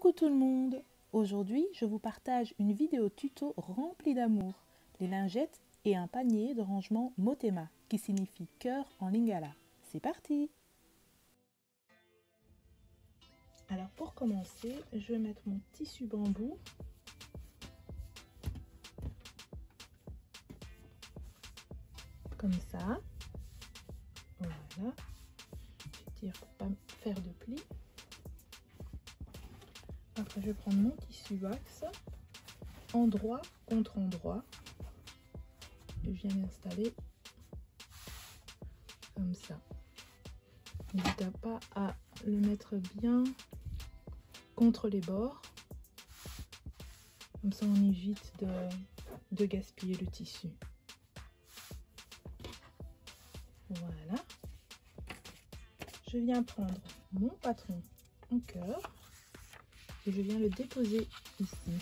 Coucou tout le monde! Aujourd'hui, je vous partage une vidéo tuto remplie d'amour, les lingettes et un panier de rangement Motema, qui signifie cœur en lingala. C'est parti! Alors pour commencer, je vais mettre mon tissu bambou. Comme ça. Voilà. Je tire pour pas faire de plis. Après, je vais prendre mon tissu wax, endroit contre endroit. Je viens l'installer comme ça. N'hésitez pas à le mettre bien contre les bords. Comme ça, on évite de gaspiller le tissu. Voilà. Je viens prendre mon patron en cœur. Et je viens le déposer ici.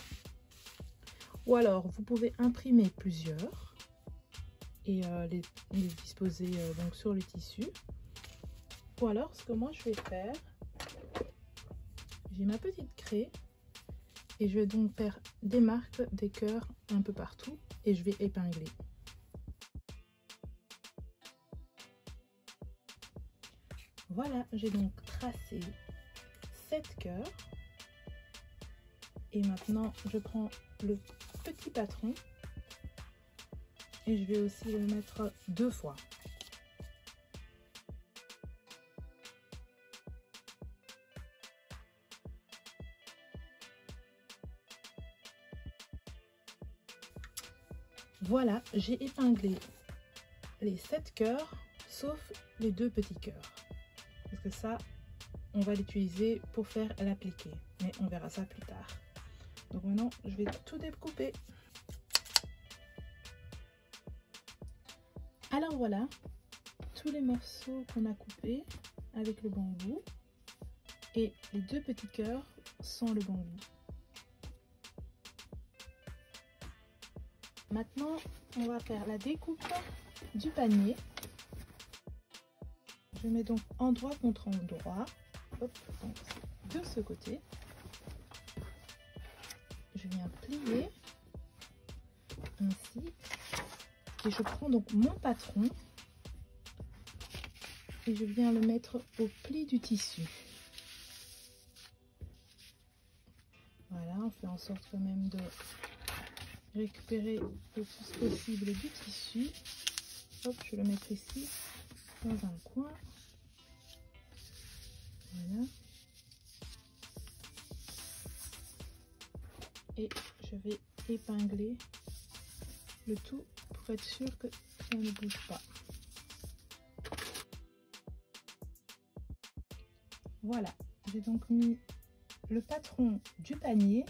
Ou alors, vous pouvez imprimer plusieurs et les disposer donc sur le tissu. Ou alors, ce que moi je vais faire, j'ai ma petite craie et je vais donc faire des marques, des cœurs un peu partout et je vais épingler. Voilà, j'ai donc tracé 7 cœurs. Et maintenant, je prends le petit patron et je vais aussi le mettre 2 fois. Voilà, j'ai épinglé les 7 cœurs, sauf les 2 petits cœurs. Parce que ça, on va l'utiliser pour faire l'appliquer. Mais on verra ça plus tard. Donc maintenant, je vais tout découper. Alors voilà, tous les morceaux qu'on a coupés avec le bambou et les 2 petits cœurs sans le bambou. Maintenant, on va faire la découpe du panier. Je mets donc endroit contre endroit. Hop, donc de ce côté. Je viens plier ainsi et je prends donc mon patron et je viens le mettre au pli du tissu. Voilà, on fait en sorte quand même de récupérer le plus possible du tissu. Hop, je vais le mettre ici dans un coin. Voilà. Et je vais épingler le tout pour être sûr que ça ne bouge pas. Voilà, j'ai donc mis le patron du panier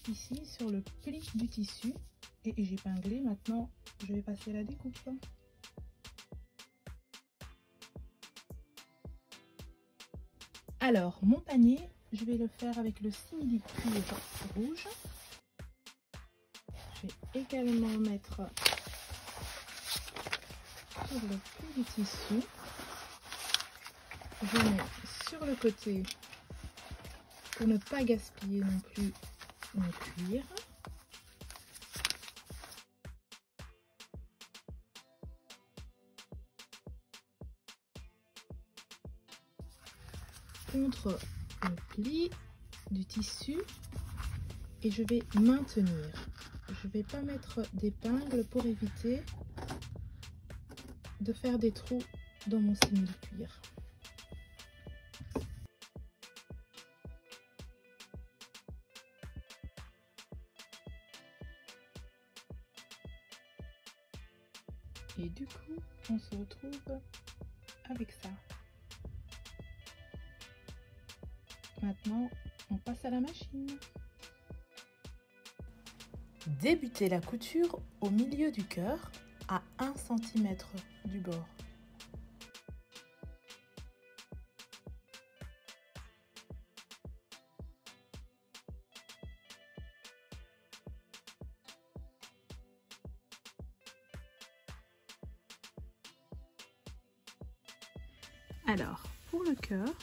ici sur le pli du tissu et j'ai épinglé. Maintenant, je vais passer à la découpe. Alors, mon panier, je vais le faire avec le simili-cuir rouge. Je vais également mettre sur le pli du tissu. Je mets sur le côté pour ne pas gaspiller non plus mon cuir. Contre le pli du tissu et je vais maintenir. Je ne vais pas mettre d'épingle pour éviter de faire des trous dans mon simili-cuir. Et du coup, on se retrouve avec ça. Maintenant, on passe à la machine. Débutez la couture au milieu du cœur à 1 cm du bord. Alors, pour le cœur,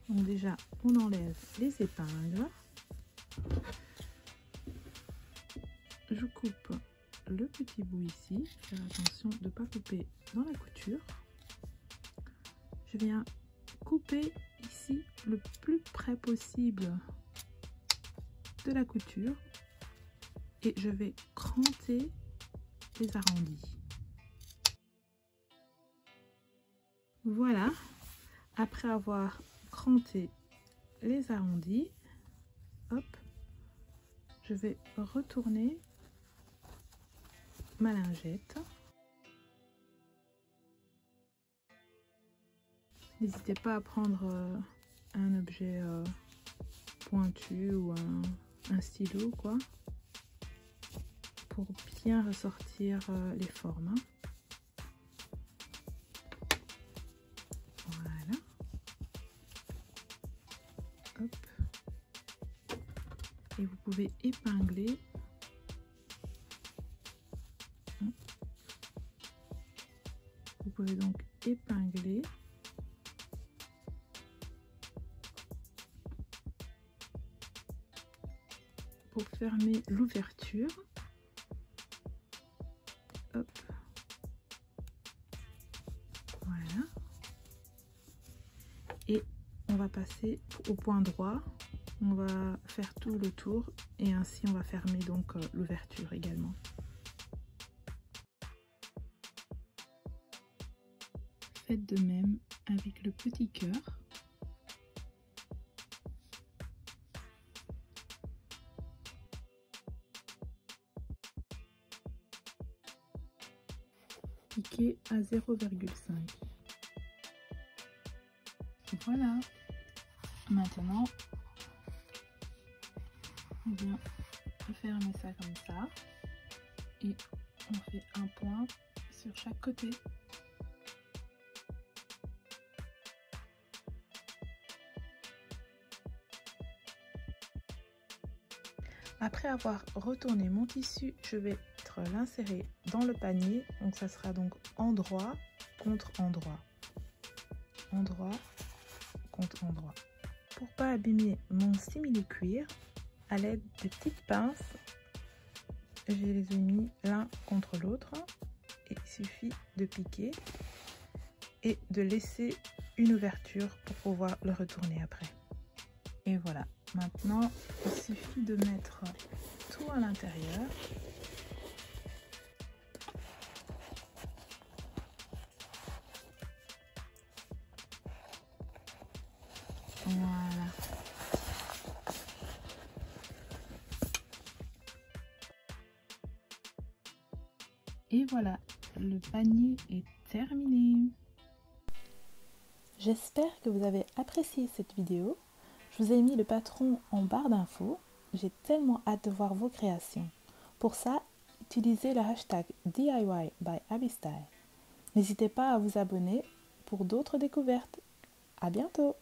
Donc déjà, on enlève les épingles. Je coupe le petit bout ici. Faire attention de ne pas couper dans la couture. Je viens couper ici le plus près possible de la couture et je vais cranter les arrondis. Voilà, après avoir cranté les arrondis, hop, je vais retourner ma lingette. N'hésitez pas à prendre un objet pointu ou un stylo quoi, pour bien ressortir les formes. Voilà. Hop. Et vous pouvez épingler. Vous pouvez donc épingler. Pour fermer l'ouverture. Hop. Voilà. Et on va passer au point droit. On va faire tout le tour et ainsi on va fermer donc l'ouverture également. Faites de même avec le petit cœur. Piquer à 0,5. Voilà. Maintenant, on vient fermer ça comme ça et on fait un point sur chaque côté. Après avoir retourné mon tissu, je vais l'insérer dans le panier. Donc ça sera donc endroit contre endroit. Endroit contre endroit. Pour pas abîmer mon simili-cuir, à l'aide de petites pinces, je les ai mis l'un contre l'autre. Et il suffit de piquer et de laisser une ouverture pour pouvoir le retourner après. Et voilà. Maintenant, il suffit de mettre tout à l'intérieur. Voilà. Et voilà, le panier est terminé. J'espère que vous avez apprécié cette vidéo. Je vous ai mis le patron en barre d'infos. J'ai tellement hâte de voir vos créations. Pour ça, utilisez le hashtag DIY by Abby Style. N'hésitez pas à vous abonner pour d'autres découvertes. À bientôt!